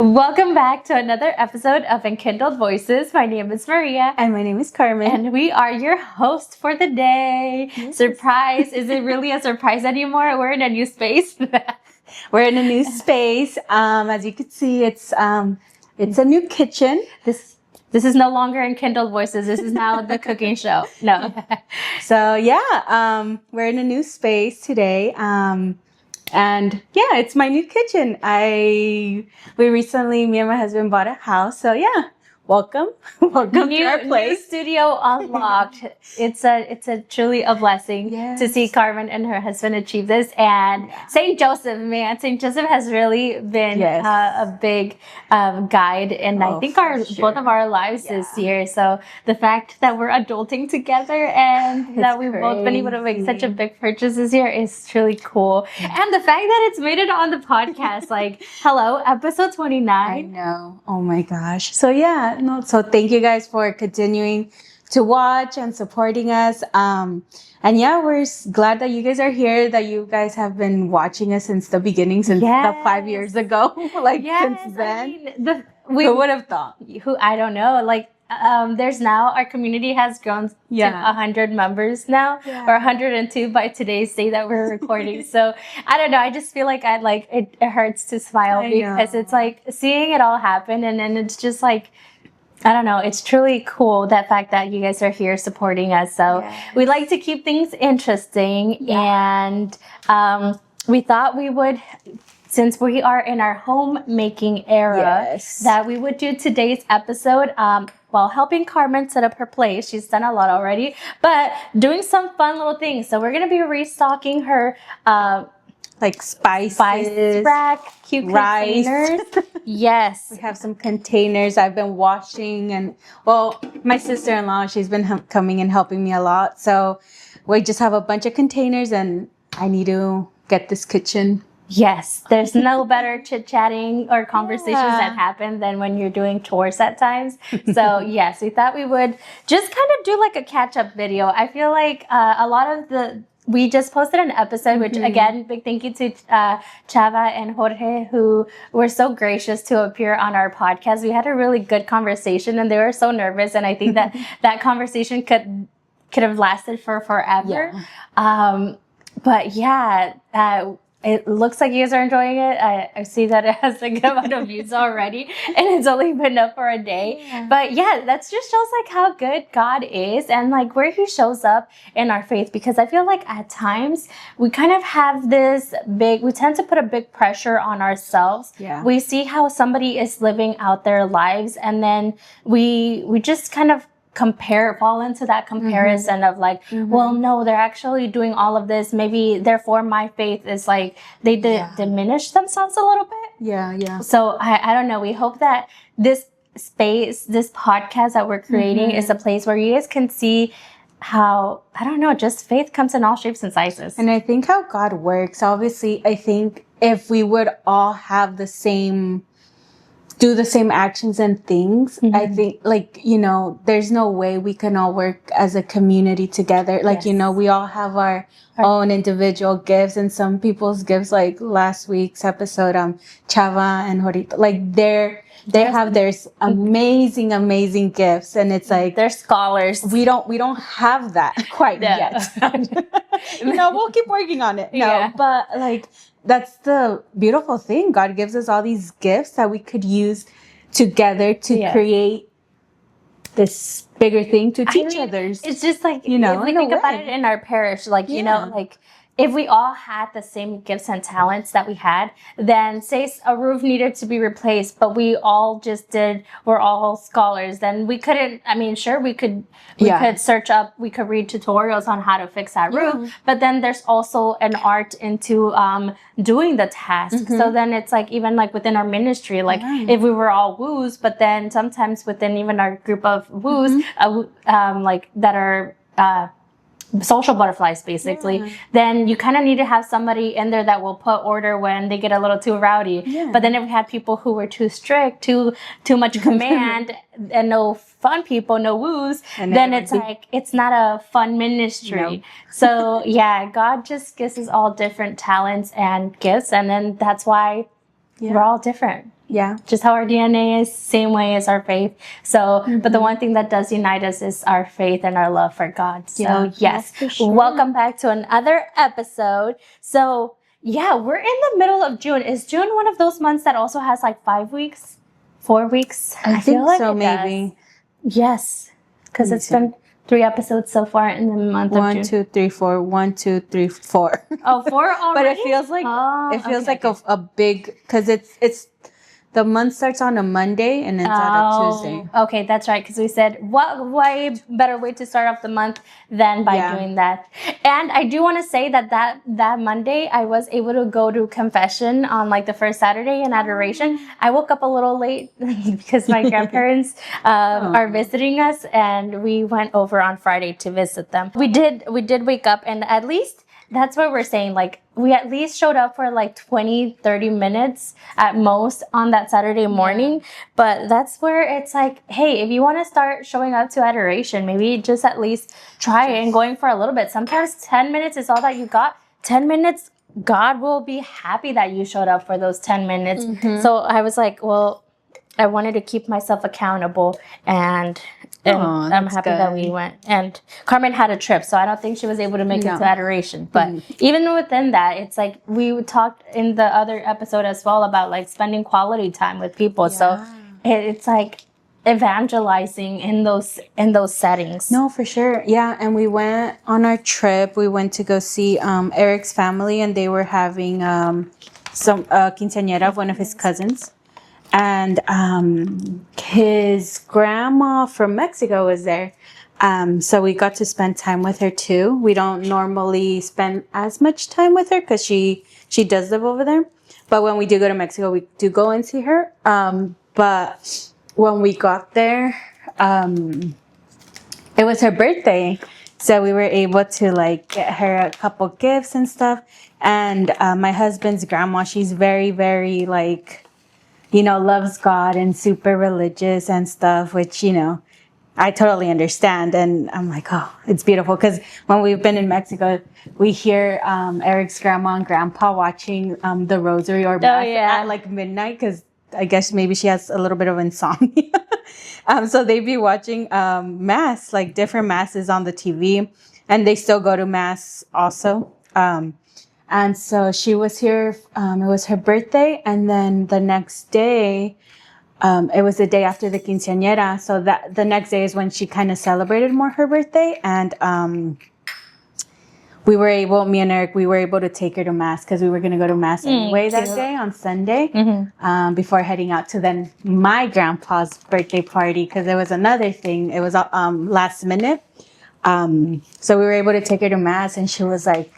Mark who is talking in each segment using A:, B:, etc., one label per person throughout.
A: Welcome back to another episode of Enkindled Voices. My name is Maria.
B: And my name is Carmen.
A: And we are your host for the day.
B: Yes.
A: Surprise. Is it really a surprise anymore? We're in a new space.
B: We're in a new space. As you can see, it's a new kitchen.
A: This is no longer Enkindled Voices. This is now the cooking show. No.
B: So yeah, we're in a new space today. And yeah, it's my new kitchen. Me and my husband bought a house. So yeah, welcome to our place.
A: New studio unlocked. It's a truly a blessing to see Carmen and her husband achieve this. And St. Joseph, man, St. Joseph has really been a big guide, and I think both of our lives this year. So the fact that we're adulting together and that we've both been able to make such a big purchase this year is truly cool. And the fact that it's made it on the podcast, like, hello, episode 29.
B: I know. Oh my gosh. So yeah. So thank you guys for continuing to watch and supporting us. And yeah, we're glad that you guys are here, that you guys have been watching us since the beginning, since the 5 years ago. Since then. Who would have thought?
A: I don't know. There's now, our community has grown to 100 members now, or 102 by today's day that we're recording. So I don't know. I just feel like it hurts to smile because it's like seeing it all happen, and then it's just like, I don't know. It's truly cool, that fact that you guys are here supporting us. So we like to keep things interesting. And we thought we would, since we are in our homemaking era, that we would do today's episode while helping Carmen set up her place. She's done a lot already, but doing some fun little things. So we're going to be restocking her
B: spice
A: rack, cute containers. Yes.
B: We have some containers I've been washing, and my sister-in-law, she's been coming and helping me a lot. So we just have a bunch of containers, and I need to get this kitchen.
A: Yes, there's no better chit-chatting or conversations that happen than when you're doing chores at times. So yes, we thought we would just kind of do like a catch-up video. I feel like a lot of we just posted an episode, which again, big thank you to Chava and Jorge, who were so gracious to appear on our podcast. We had a really good conversation, and they were so nervous. And I think that that conversation could have lasted for forever. But yeah, it looks like you guys are enjoying it. I see that it has a good amount of views already, and it's only been up for a day. But yeah, that just shows like how good God is, and like where He shows up in our faith. Because I feel like at times we kind of have we tend to put a big pressure on ourselves. We see how somebody is living out their lives, and then we just kind of fall into that comparison of like, well, no, they're actually doing all of this. Maybe therefore my faith is like, they diminish themselves a little bit. So I don't know. We hope that this space, this podcast that we're creating is a place where you guys can see how, I don't know, just faith comes in all shapes and sizes.
B: And I think how God works, obviously, I think if we would all have do the same actions and things, I think, there's no way we can all work as a community together. We all have our own individual gifts, and some people's gifts, like last week's episode, Chava and Jorito, they have their amazing gifts, and it's like
A: they're scholars.
B: We don't have that quite yet. We'll keep working on it. But that's the beautiful thing. God gives us all these gifts that we could use together to create this bigger thing to teach others.
A: It's just like, if we think about it in our parish, if we all had the same gifts and talents that we had, then say a roof needed to be replaced, but we're all scholars, then we couldn't, we could search up, we could read tutorials on how to fix that roof, but then there's also an art into doing the task. So then it's like, even like within our ministry, if we were all woos, but then sometimes within even our group of woos, that are social butterflies, basically, then you kind of need to have somebody in there that will put order when they get a little too rowdy. But then if we had people who were too strict, too much command, and no fun people, no woos, and then it's like, it's not a fun ministry. So yeah, God just gives us all different talents and gifts, and then that's why
B: Yeah.
A: We're all different.
B: Yeah.
A: Just how our DNA is, same way as our faith. So, but the one thing that does unite us is our faith and our love for God. So, yes,
B: for sure.
A: welcome back to another episode. So, yeah, we're in the middle of June. Is June one of those months that also has like 5 weeks, 4 weeks?
B: I
A: feel
B: think
A: like
B: so,
A: it
B: maybe.
A: does. Yes, because it's been 3 episodes so far in the month of June.
B: 1, 2, 3, 4. 1, 2, 3, 4.
A: Oh, 4 already?
B: But it feels like a big, because it's the month starts on a Monday and ends on a Tuesday.
A: Okay, that's right. Because we said, what way better way to start off the month than by doing that? And I do want to say that Monday I was able to go to confession on like the first Saturday in adoration. I woke up a little late because my grandparents are visiting us, and we went over on Friday to visit them. We did wake up, and at least that's what we're saying. Like, we at least showed up for like 20, 30 minutes at most on that Saturday morning. Yeah. But that's where it's like, hey, if you want to start showing up to adoration, maybe just at least try and going for a little bit. Sometimes 10 minutes is all that you got. 10 minutes, God will be happy that you showed up for those 10 minutes. Mm-hmm. So I was like, well, I wanted to keep myself accountable, and I'm happy that we went. And Carmen had a trip, so I don't think she was able to make it to adoration. But even within that, it's like we talked in the other episode as well about like spending quality time with people. Yeah. So it's like evangelizing in those settings.
B: No, for sure. Yeah, and we went on our trip. We went to go see Eric's family, and they were having some quinceañera of one of his cousins. And his grandma from Mexico was there. So we got to spend time with her too. We don't normally spend as much time with her because she does live over there. But when we do go to Mexico, we do go and see her. But when we got there, it was her birthday. So we were able to like get her a couple gifts and stuff. And my husband's grandma, she's very, very like, loves God and super religious and stuff, which, I totally understand. And I'm like, oh, it's beautiful. Because when we've been in Mexico, we hear Eric's grandma and grandpa watching the rosary or mass at like midnight, because I guess maybe she has a little bit of insomnia. So they'd be watching mass, like different masses on the TV. And they still go to mass also. And so she was here, it was her birthday, and then the next day, it was the day after the quinceañera, so that the next day is when she kind of celebrated more her birthday, and me and Eric, we were able to take her to mass, because we were going to go to mass anyway that day on Sunday, before heading out to then my grandpa's birthday party, because there was another thing, it was last minute, so we were able to take her to mass, and she was like,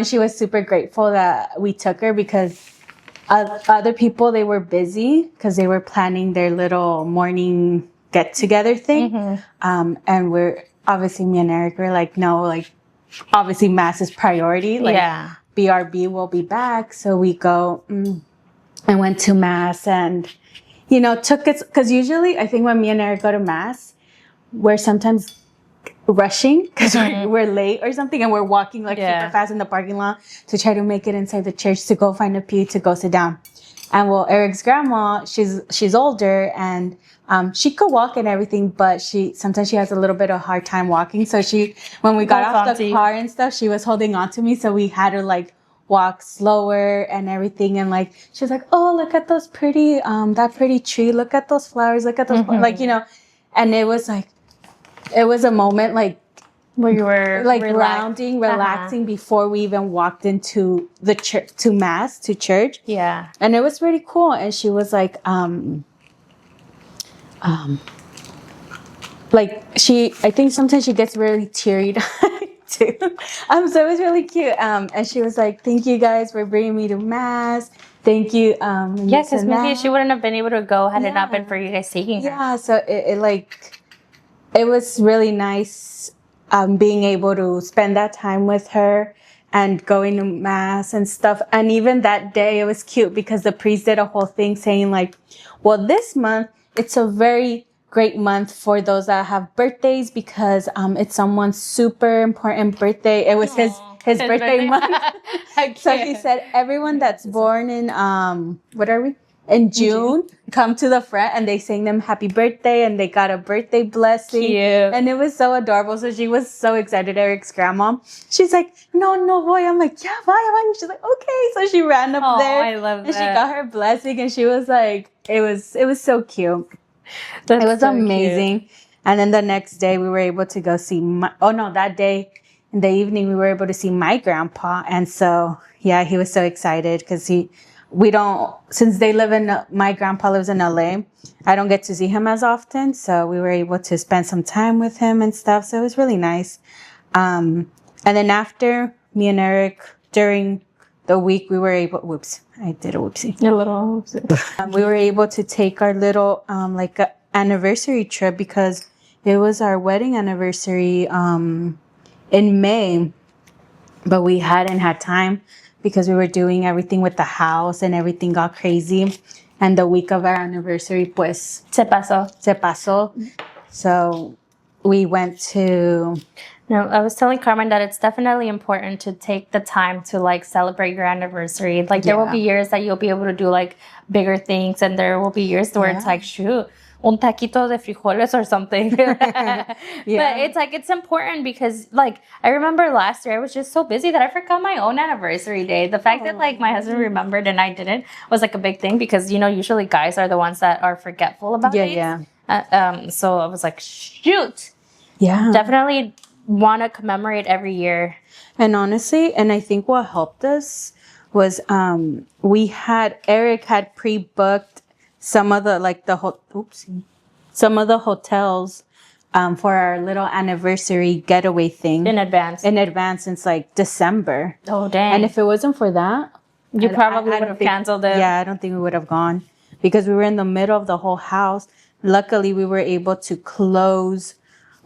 B: she was super grateful that we took her, because other people, they were busy because they were planning their little morning get together thing. Mm-hmm. And we're obviously, me and Eric were like, no, like obviously mass is priority. Like BRB will be back. So we go and went to mass, and, took it, because usually I think when me and Eric go to mass, we're sometimes rushing because we're late or something, and we're walking like super fast in the parking lot to try to make it inside the church to go find a pew to go sit down. And well, Eric's grandma, she's older, and she could walk and everything, but sometimes she has a little bit of hard time walking. So when we got off the car and stuff, she was holding on to me, so we had to like walk slower and everything. And like she was like, oh, look at those pretty that pretty tree, look at those flowers, look at those like, and it was like, it was a moment like
A: where you were
B: like relaxing before we even walked into the church, to mass, to church. Yeah. And it was really cool. And she was like, I think sometimes she gets really teary-eyed too. So it was really cute. And she was like, thank you guys for bringing me to mass. Thank you.
A: Because maybe she wouldn't have been able to go had it not been for you guys taking her.
B: Yeah. So it was really nice being able to spend that time with her and going to mass and stuff. And even that day, it was cute because the priest did a whole thing saying like, well, this month, it's a very great month for those that have birthdays because it's someone's super important birthday. It was his birthday month. So he
A: can't.
B: said everyone that's born in what are we? In June, come to the front and they sang them happy birthday and they got a birthday blessing.
A: Cute.
B: And it was so adorable. So she was so excited, Eric's grandma. She's like, no boy. I'm like, yeah, bye. She's like, okay. So she ran up there.
A: I love
B: and
A: that.
B: she got her blessing and she was like, it was so cute.
A: That's
B: It was
A: so
B: amazing.
A: cute.
B: And then the next day we were able to go see that day in the evening we were able to see my grandpa. And so, yeah, he was so excited because since my grandpa lives in LA, I don't get to see him as often. So we were able to spend some time with him and stuff. So it was really nice. And then after me and Eric, during the week, we were able, I did a whoopsie.
A: A little whoopsie.
B: We were able to take our little, anniversary trip because it was our wedding anniversary, in May, but we hadn't had time because we were doing everything with the house and everything got crazy. And the week of our anniversary, pues,
A: Se pasó.
B: se pasó. So we went to...
A: No, I was telling Carmen that it's definitely important to take the time to like celebrate your anniversary. Like there will be years that you'll be able to do like bigger things, and there will be years where it's like, shoot, un taquito de frijoles or something. But it's like, it's important because like I remember last year I was just so busy that I forgot my own anniversary day. The fact that like my husband remembered and I didn't was like a big thing because usually guys are the ones that are forgetful about dates. So I was like, shoot.
B: Yeah.
A: Definitely want to commemorate every year.
B: And honestly, and I think what helped us was Eric had pre-booked some of the some of the hotels for our little anniversary getaway thing
A: In advance
B: since like December.
A: Oh, dang.
B: And if it wasn't for that,
A: you probably would have canceled it.
B: Yeah, I don't think we would have gone because we were in the middle of the whole house. Luckily, we were able to close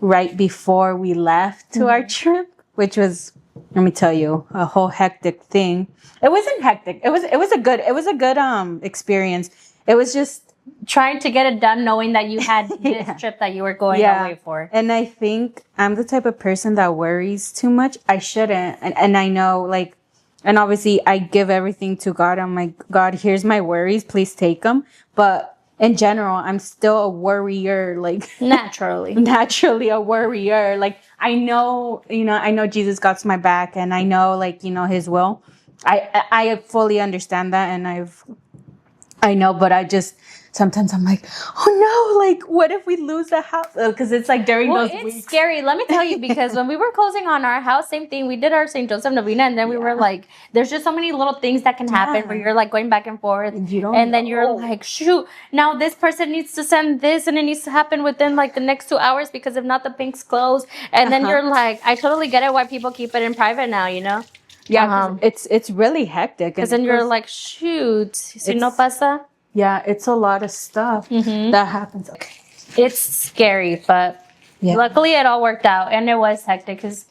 B: right before we left to our trip, which was, let me tell you, a whole hectic thing. It wasn't hectic. It was a good experience. It was just
A: trying to get it done, knowing that you had this trip that you were going away for.
B: And I think I'm the type of person that worries too much. I shouldn't. And I know, like, and obviously I give everything to God. I'm like, God, here's my worries. Please take them. But in general, I'm still a worrier, like naturally a worrier. Like I know Jesus got my back and I know his will. I fully understand that and I know, but I just sometimes I'm like, oh no, like what if we lose the house? Because it's like during those weeks.
A: It's scary. Let me tell you, because when we were closing on our house, same thing. We did our St. Joseph Novena, and then we were like, there's just so many little things that can happen where you're like going back and forth. And then you're like, shoot, now this person needs to send this, and it needs to happen within like the next 2 hours because if not, the bank's closed. And then you're like, I totally get it why people keep it in private now,
B: Yeah, it's really hectic.
A: Because then you're like, shoot, si no pasa.
B: Yeah, it's a lot of stuff that happens.
A: It's scary, but luckily it all worked out. And it was hectic because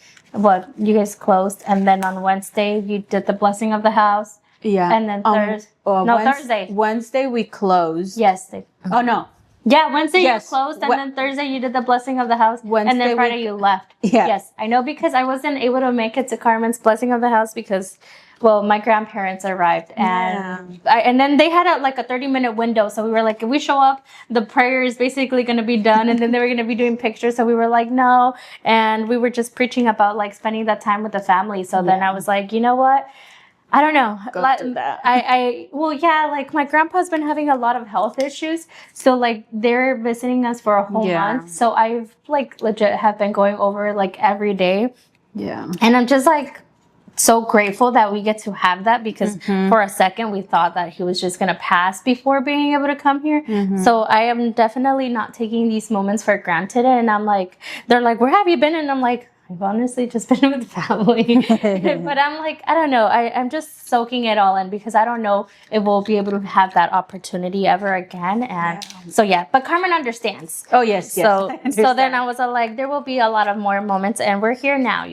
A: you guys closed. And then on Wednesday, you did the blessing of the house.
B: Yeah.
A: And then Thursday.
B: Wednesday we closed.
A: Yes.
B: Oh, no.
A: Yeah, Wednesday you closed. And then Thursday you did the blessing of the house. And then Friday you left.
B: Yeah.
A: Yes, I know, because I wasn't able to make it to Carmen's blessing of the house because... Well, my grandparents arrived, and then they had a 30-minute window. So we were like, if we show up, the prayer is basically going to be done, and then they were going to be doing pictures. So we were like, no, and we were just preaching about like spending that time with the family. So then I was like, you know what? I don't know.
B: Go through that.
A: Like my grandpa's been having a lot of health issues. So like they're visiting us for a whole month. So I've like legit have been going over like every day.
B: Yeah.
A: And I'm just like so grateful that we get to have that, because for a second we thought that he was just going to pass before being able to come here. So I am definitely not taking these moments for granted. And I'm like, they're like, where have you been? And I'm like, I've honestly just been with family. But I'm like, I don't know. I'm just soaking it all in, because I don't know if we'll be able to have that opportunity ever again. And but Carmen understands.
B: Oh, yes.
A: So then I was like, there will be a lot of more moments, and we're here now,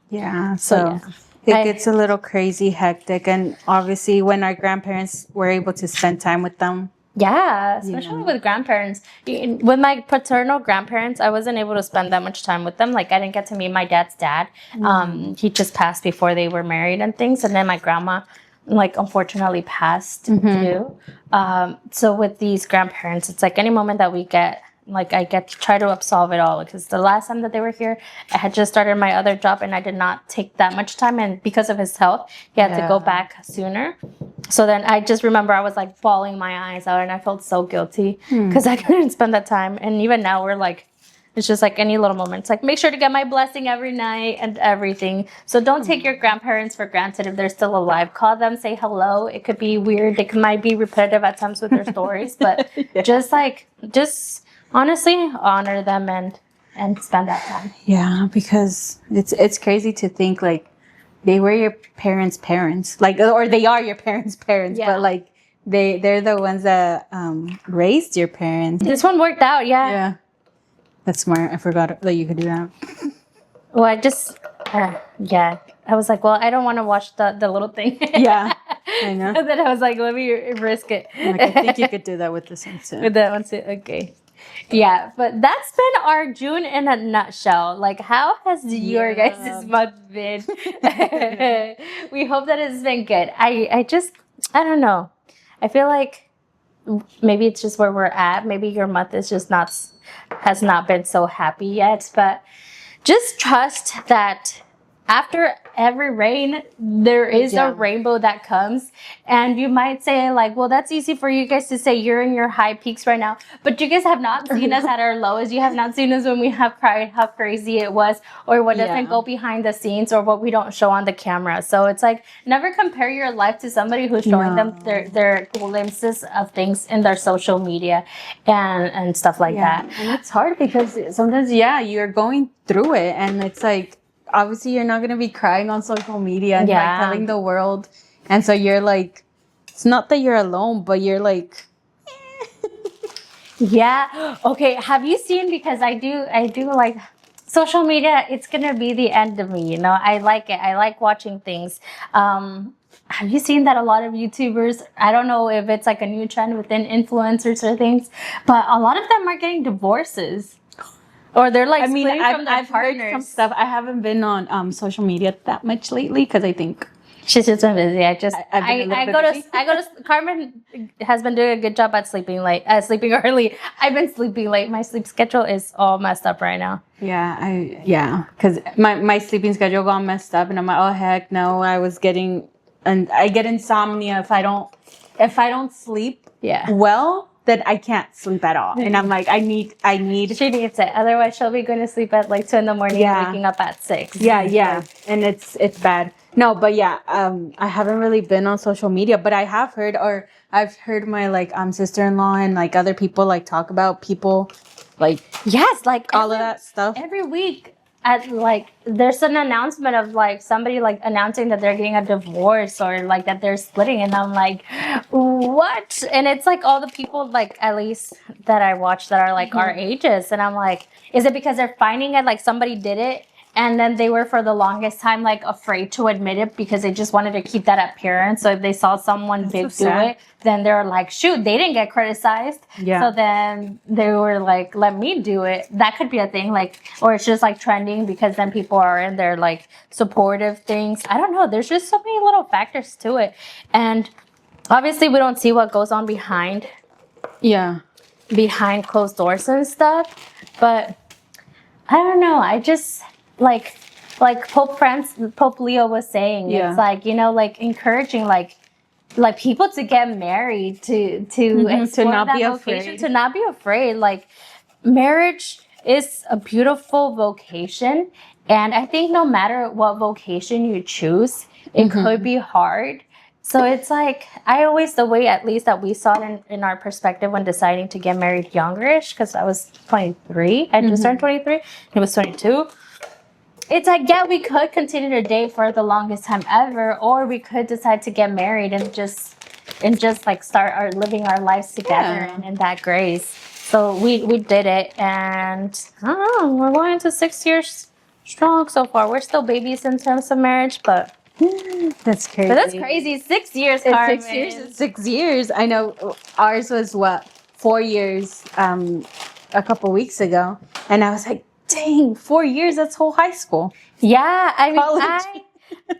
B: Yeah. So it gets a little crazy, hectic. And obviously when our grandparents were able to spend time with them,
A: Yeah, especially with grandparents. With my paternal grandparents, I wasn't able to spend that much time with them. Like, I didn't get to meet my dad's dad. He just passed before they were married and things. And then my grandma, like, unfortunately passed too. So with these grandparents, it's like any moment that we get, like, I get to try to absolve it all, because the last time that they were here, I had just started my other job and I did not take that much time. And because of his health, he had to go back sooner. So then I just remember I was like bawling my eyes out and I felt so guilty because I couldn't spend that time. And even now we're like, it's just like any little moment. It's like, make sure to get my blessing every night and everything. So don't take your grandparents for granted if they're still alive. Call them, say hello. It could be weird. It might be repetitive at times with their stories, but just honestly honor them and spend that time.
B: Yeah, because it's crazy to think like they were your parents, like, or they are your parents' parents, but like they're the ones that raised your parents.
A: This one worked out,
B: Yeah, that's smart. I forgot that you could do that.
A: Well, I just I was like, well, I don't want to watch the little thing.
B: Yeah, I know.
A: And then I was like, let me risk it.
B: Like, I think you could do that with this one too.
A: With that one too, okay. Yeah, but that's been our June in a nutshell. Like, how has your guys' month been? We hope that it's been good. I don't know. I feel like maybe it's just where we're at. Maybe your month is just has not been so happy yet. But just trust that after every rain, there is a rainbow that comes. And you might say, like, well, that's easy for you guys to say. You're in your high peaks right now. But you guys have not seen us at our lowest. You have not seen us when we have cried how crazy it was, or what doesn't go behind the scenes, or what we don't show on the camera. So it's like, never compare your life to somebody who's showing them their glimpses of things in their social media and stuff like that.
B: And it's hard because sometimes, you're going through it, and it's like, obviously you're not going to be crying on social media and like telling the world. And so you're like, it's not that you're alone, but you're like,
A: Yeah. Okay. Have you seen, because I do like social media, it's going to be the end of me. You know, I like it. I like watching things. Have you seen that a lot of YouTubers, I don't know if it's like a new trend within influencers or things, but a lot of them are getting divorces. Or they're like splitting from their partners.
B: Heard some stuff. I haven't been on social media that much lately because I think
A: she's just been busy. I go
B: busy.
A: to Carmen has been doing a good job at sleeping sleeping early. I've been sleeping late. My sleep schedule is all messed up right now.
B: Yeah, because my sleeping schedule got messed up, and I'm like, oh heck no, I get insomnia if I don't sleep well. Then I can't sleep at all. And I'm like, I need.
A: She needs it. Otherwise, she'll be going to sleep at like 2 a.m. and waking up at 6.
B: Yeah. And it's bad. No, but I haven't really been on social media, but I have heard, or I've heard my like sister-in-law and like other people like talk about people like all of that stuff
A: every week. There's an announcement of like somebody like announcing that they're getting a divorce, or like that they're splitting, and I'm like, what? And it's like all the people, like, at least that I watch, that are like our ages, and I'm like, is it because they're finding it like somebody did it, and then they were for the longest time like afraid to admit it because they just wanted to keep that appearance? So if they saw someone big do it, then they're like, shoot, they didn't get criticized. So then they were like, let me do it. That could be a thing, like, or it's just like trending because then people are in their like supportive things. I don't know. There's just so many little factors to it. And obviously we don't see what goes on behind closed doors and stuff. But I don't know. I just like Pope Leo was saying, it's like, you know, like encouraging like people to get married, to
B: not be afraid.
A: To not be afraid. Like, marriage is a beautiful vocation, and I think no matter what vocation you choose, it could be hard. So it's like, the way at least that we saw it in our perspective when deciding to get married youngerish, because I was 23, I just turned 23, he was 22. It's like, we could continue to date for the longest time ever, or we could decide to get married and just like start living our lives together and in that grace. So we did it, and I don't know, we're going into 6 years strong so far. We're still babies in terms of marriage, but
B: That's crazy.
A: But that's crazy. 6 years,
B: It's
A: Carmen.
B: 6 years. It's 6 years. I know ours was what 4 years. A couple weeks ago, and I was like, "Dang, 4 years! That's whole high school."
A: Yeah, I mean,
B: College.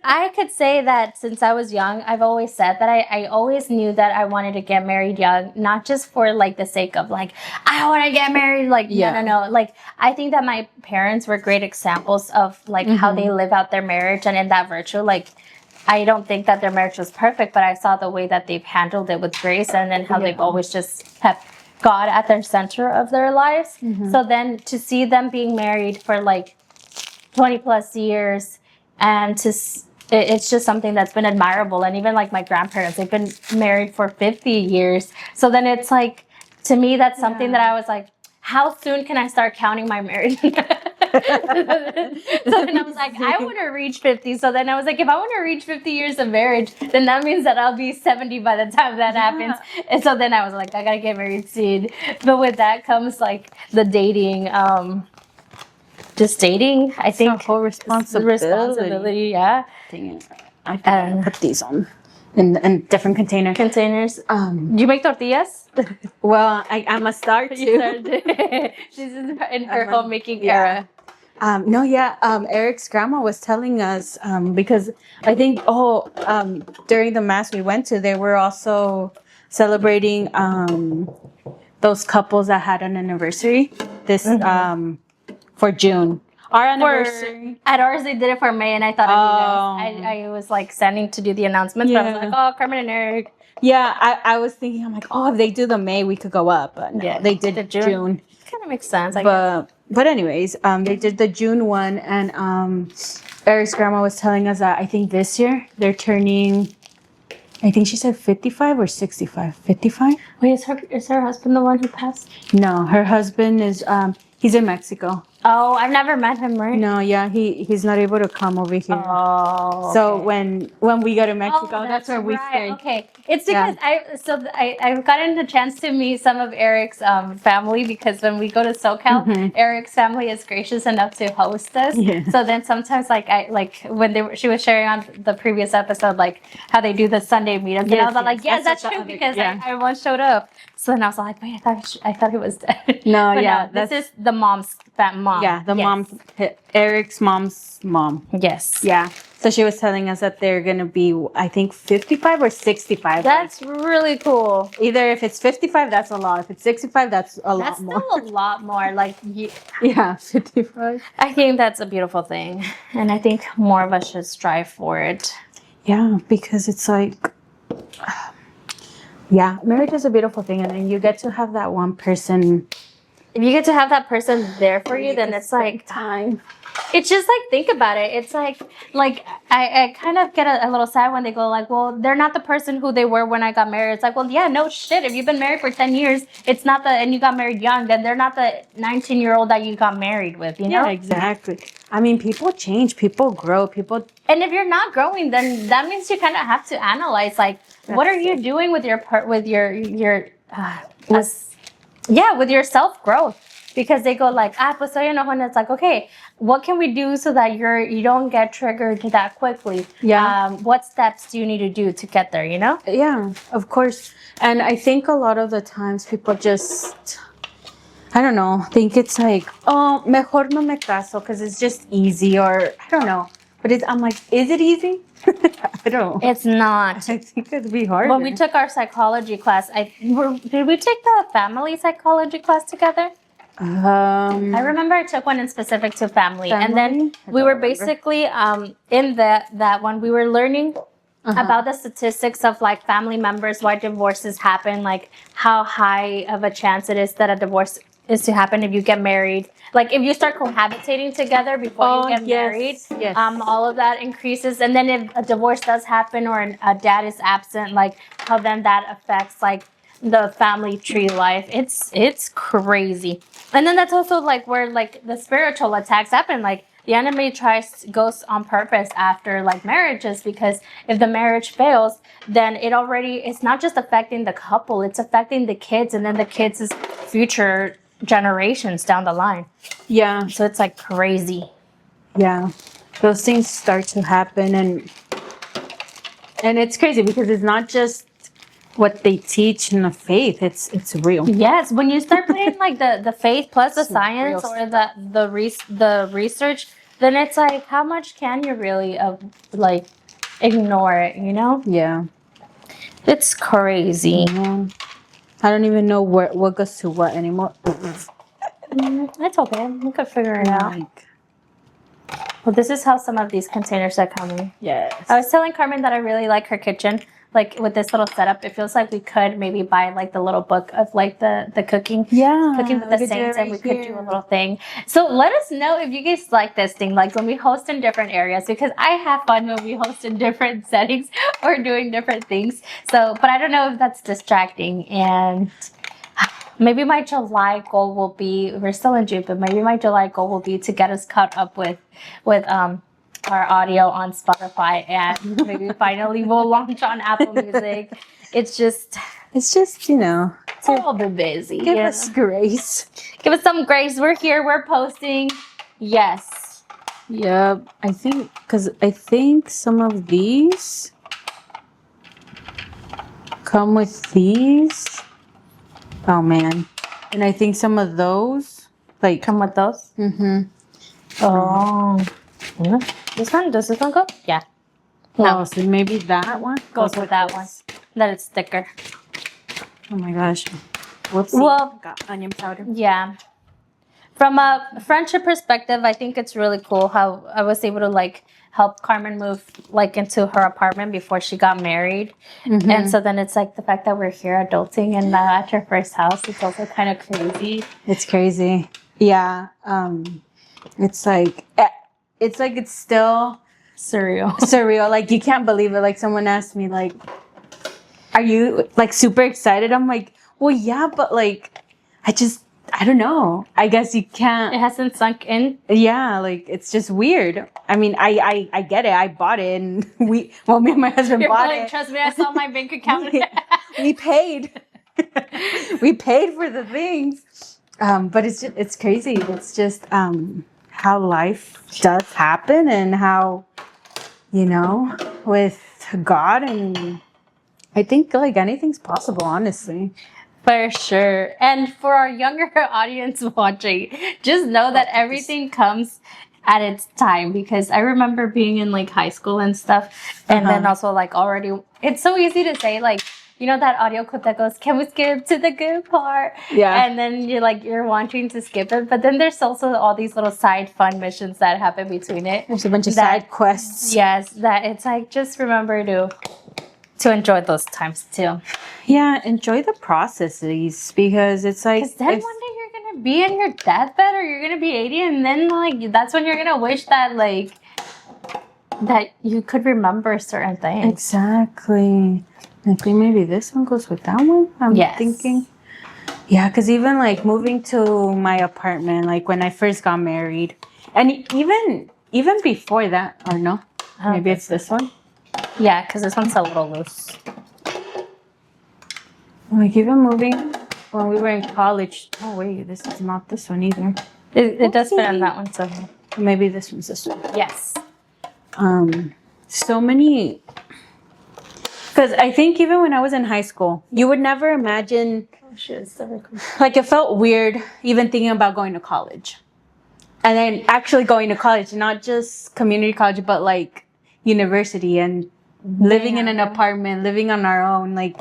A: I could say that since I was young, I've always said that I always knew that I wanted to get married young, not just for like the sake of like, I want to get married. Like, no. Like, I think that my parents were great examples of like how they live out their marriage, and in that virtue, like, I don't think that their marriage was perfect, but I saw the way that they've handled it with grace, and then how they've always just kept God at their center of their lives. So then to see them being married for like 20 plus years, and it's just something that's been admirable. And even like my grandparents, they've been married for 50 years. So then it's like, to me, that's something that I was like, how soon can I start counting my marriage? So then I was like, I want to reach 50. So then I was like, if I want to reach 50 years of marriage, then that means that I'll be 70 by the time that happens. And so then I was like, I got to get married soon. But with that comes like the dating, just dating, I think.
B: It's a whole responsibility.
A: Yeah.
B: Dang it. I gotta put these on in different containers.
A: Do you make tortillas?
B: Well, I'm a start too.
A: She's in her homemaking era.
B: Eric's grandma was telling us because I think during the mass we went to, they were also celebrating those couples that had an anniversary this for June. Our anniversary.
A: At ours, they did it for May, and I thought I was like sending to do the announcements, but I was like, oh, Carmen and Eric.
B: Yeah, I was thinking, I'm like, if they do the May, we could go up. But no, they did the June.
A: Kind of makes sense.
B: But anyways, they did the June one, and Eric's grandma was telling us that I think this year they're turning, I think she said 55 or 65. 55?
A: Wait, is her husband the one who passed?
B: No, her husband is he's in Mexico.
A: Oh, I've never met him, right?
B: No, yeah, he's not able to come over here.
A: Oh, okay.
B: So when we go to Mexico, that's where we stay.
A: Okay, it's because I've gotten the chance to meet some of Eric's family, because when we go to SoCal, Eric's family is gracious enough to host us. Yeah. So then sometimes when she was sharing on the previous episode, like how they do the Sunday meetups, and I was like, yes, that's true, because I once showed up. So then I was like, wait, I thought he was dead.
B: No,
A: this is the mom's mom.
B: Yeah, mom, Eric's mom's mom.
A: Yes.
B: Yeah. So she was telling us that they're going to be, I think, 55 or 65.
A: That's really cool.
B: Either if it's 55, that's a lot. If it's 65, that's a lot more.
A: That's still a lot more. Like,
B: yeah, 55.
A: I think that's a beautiful thing. And I think more of us should strive for it.
B: Yeah, because it's like, marriage is a beautiful thing. And then you get to have that one person.
A: If you get to have that person there for you, then it's like
B: time.
A: It's just like, think about it. It's like I kind of get a little sad when they go like, well, they're not the person who they were when I got married. It's like, well, yeah, no shit. If you've been married for 10 years, and you got married young, then they're not the 19-year-old that you got married with, you know?
B: Yeah, exactly. I mean, people change, people grow,
A: And if you're not growing, then that means you kind of have to analyze, like, what are you doing with your with your self-growth. Because they go like, pues soy enojona. It's like, okay, what can we do so that you don't get triggered that quickly?
B: Yeah.
A: What steps do you need to do to get there, you know?
B: Yeah, of course. And I think a lot of the times people just, I don't know, think it's like, oh, mejor no me caso, because it's just easy, or I don't know. But I'm like, is it easy? I don't.
A: It's not.
B: I think it'd be hard.
A: When we took our psychology class, did we take the family psychology class together? I remember I took one in specific to family. And then we were basically in that one we were learning about the statistics of like family members, why divorces happen, like how high of a chance it is that a divorce is to happen if you get married, like if you start cohabitating together before you get married. All of that increases. And then if a divorce does happen or a dad is absent, like how then that affects like the family tree life. It's crazy. And then that's also like where like the spiritual attacks happen. Like the enemy goes on purpose after like marriages, because if the marriage fails, then it's not just affecting the couple, it's affecting the kids, and then the kids' future generations down the line. Yeah. So it's like crazy.
B: Yeah. Those things start to happen, and And it's crazy because it's not just what they teach in the faith. It's real.
A: Yes, when you start putting like the faith plus the
B: It's
A: science
B: real
A: or the research, then it's like how much can you really like ignore it, you know?
B: Yeah.
A: It's crazy.
B: Yeah. I don't even know what goes to what anymore.
A: It's okay. We could figure it out.
B: Like,
A: Well, this is how some of these containers are coming.
B: yes.
A: I was telling Carmen that I really like her kitchen. Like with this little setup, it feels like we could maybe buy like the little book of like the cooking.
B: Yeah.
A: Cooking with the saints, and we could do a little thing. So let us know if you guys like this thing, like when we host in different areas, because I have fun when we host in different settings or doing different things. So, but I don't know if that's distracting. And maybe my July goal will be, we're still in June, but maybe my July goal will be to get us caught up with our audio on Spotify, and maybe finally we'll launch on Apple Music. It's just,
B: you know,
A: it's a little bit busy.
B: give us grace.
A: Give us some grace. We're here. We're posting. Yes.
B: Yep. I think some of these come with these. Oh man. And I think some of those like
A: Come with those.
B: Mm-hmm.
A: Oh. Yeah. Does this one go? Yeah.
B: No.
A: No.
B: So maybe that one
A: Goes with that one. That it's thicker.
B: Oh my gosh. Whoopsie.
A: Well,
B: Got onion powder.
A: Yeah. From a friendship perspective, I think it's really cool how I was able to like help Carmen move like into her apartment before she got married.
B: Mm-hmm.
A: And so then it's like the fact that we're here adulting and at her first house, it's also kind of crazy.
B: It's crazy. Yeah. It's still surreal. Like you can't believe it. Like someone asked me, like, "Are you like super excited?" I'm like, "Well, yeah, but like, I don't know. I guess you can't."
A: It hasn't sunk in.
B: Yeah, like it's just weird. I mean, I get it. I bought it, and me and my husband
A: You're
B: bought
A: like,
B: it.
A: trust me, I saw my bank account.
B: We paid. We paid for the things. But it's crazy. It's just how life does happen, and how, you know, with God, and I think like anything's possible, honestly.
A: For sure. And for our younger audience watching, just know that everything comes at its time, because I remember being in like high school and stuff, and then also like already, it's so easy to say like, you know, that audio clip that goes, "Can we skip to the good part?"
B: Yeah.
A: And then you're wanting to skip it, but then there's also all these little side fun missions that happen between it.
B: There's a bunch of side quests.
A: Yes, that it's like, just remember to enjoy those times too.
B: Yeah, enjoy the processes, because it's like,
A: Because then one day you're gonna be in your deathbed, or you're gonna be 80, and then like that's when you're gonna wish that like that you could remember certain things.
B: Exactly. I think maybe this one goes with that one. I'm thinking. Yeah, because even like moving to my apartment, like when I first got married, and even before that, or no, maybe it's this one.
A: Yeah, because this one's a little loose.
B: Like even moving when we were in college. Oh wait, this is not this one either.
A: It does fit on that one, so
B: maybe this one's this one.
A: yes.
B: So many. Because I think even when I was in high school, you would never imagine.
A: Oh shit, it's so cool.
B: Like it felt weird even thinking about going to college, and then actually going to college, not just community college, but like university, and living in an apartment, living on our own, like.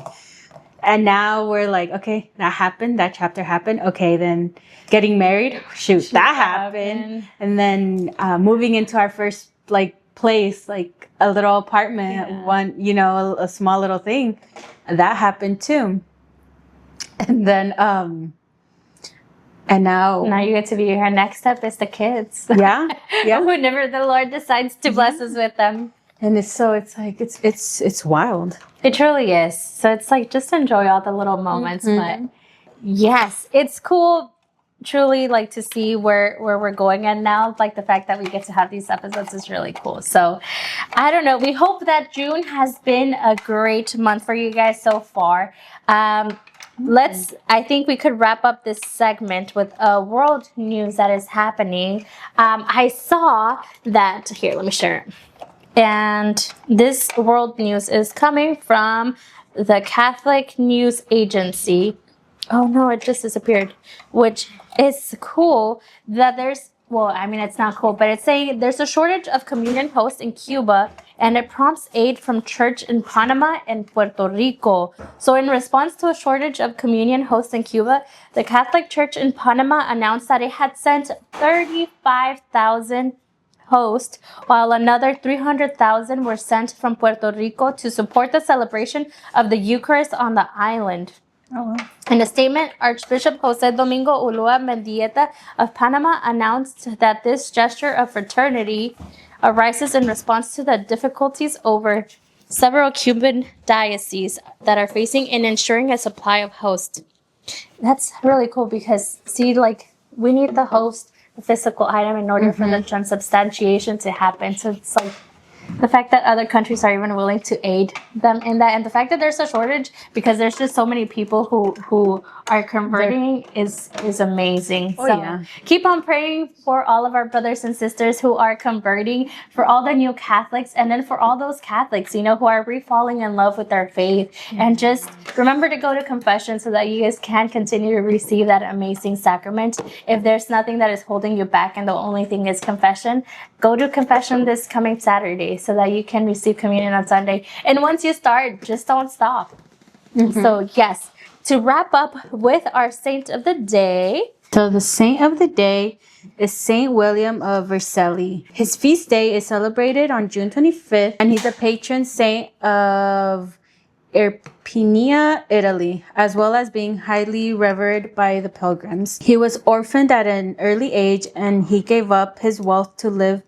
B: And now we're like, okay, that happened. That chapter happened. Okay, then getting married. Shoot, that happened. And then moving into our first like place, like a little apartment, one, you know, a small little thing. That happened too. And then, and now
A: you get to be here. Next step is the kids.
B: Yeah.
A: Whenever the Lord decides to bless us with them.
B: And it's like, it's wild.
A: It truly is. So it's like, just enjoy all the little moments. But yes, it's cool, truly, like to see where we're going. And now, like the fact that we get to have these episodes is really cool. So I don't know. We hope that June has been a great month for you guys so far. I think we could wrap up this segment with world news that is happening. I saw that, here, let me share it. And this world news is coming from the Catholic News Agency. Oh no, it just disappeared. Which is cool that it's not cool, but it's saying there's a shortage of communion hosts in Cuba, and it prompts aid from church in Panama and Puerto Rico. So in response to a shortage of communion hosts in Cuba, the Catholic Church in Panama announced that it had sent 35,000 hosts, while another 300,000 were sent from Puerto Rico to support the celebration of the Eucharist on the island.
B: Oh, wow.
A: In a statement, Archbishop Jose Domingo Ulua Mendieta of Panama announced that this gesture of fraternity arises in response to the difficulties over several Cuban dioceses that are facing in ensuring a supply of hosts. That's really cool because, we need the host, the physical item, in order for the transubstantiation to happen. So it's like the fact that other countries are even willing to aid them in that, and the fact that there's a shortage because there's just so many people who are converting is amazing.
B: Oh,
A: so
B: yeah.
A: Keep on praying for all of our brothers and sisters who are converting, for all the new Catholics, and then for all those Catholics, who are refalling in love with their faith. And just remember to go to confession so that you guys can continue to receive that amazing sacrament. If there's nothing that is holding you back and the only thing is confession, go to confession this coming Saturday so that you can receive communion on Sunday. And once you start, just don't stop. So yes, to wrap up with our saint of the day.
B: So the saint of the day is Saint William of Vercelli. His feast day is celebrated on June 25th, and he's a patron saint of Irpinia, Italy, as well as being highly revered by the pilgrims. He was orphaned at an early age, and he gave up his wealth to live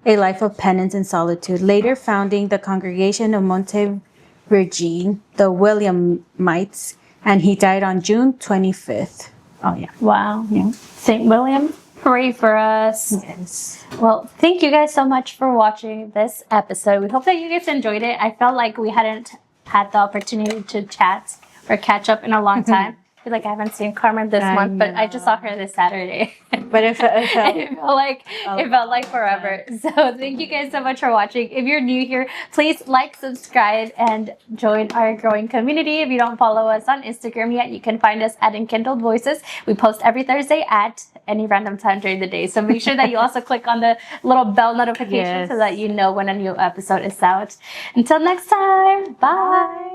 B: a life of penance and solitude, later founding the congregation of Monte Virgin, the Williamites, and he died on June 25th. Oh, yeah.
A: Wow.
B: Yeah.
A: Saint William, pray for us.
B: Yes.
A: Well, thank you guys so much for watching this episode. We hope that you guys enjoyed it. I felt like we hadn't had the opportunity to chat or catch up in a long time. I feel like I haven't seen Carmen this month, but I just saw her this Saturday.
B: But it felt
A: it felt like forever. So thank you guys so much for watching. If you're new here, please subscribe, and join our growing community. If you don't follow us on Instagram yet, you can find us at Enkindled Voices. We post every Thursday at any random time during the day. So make sure that you also click on the little bell notification so that you know when a new episode is out. Until next time, bye.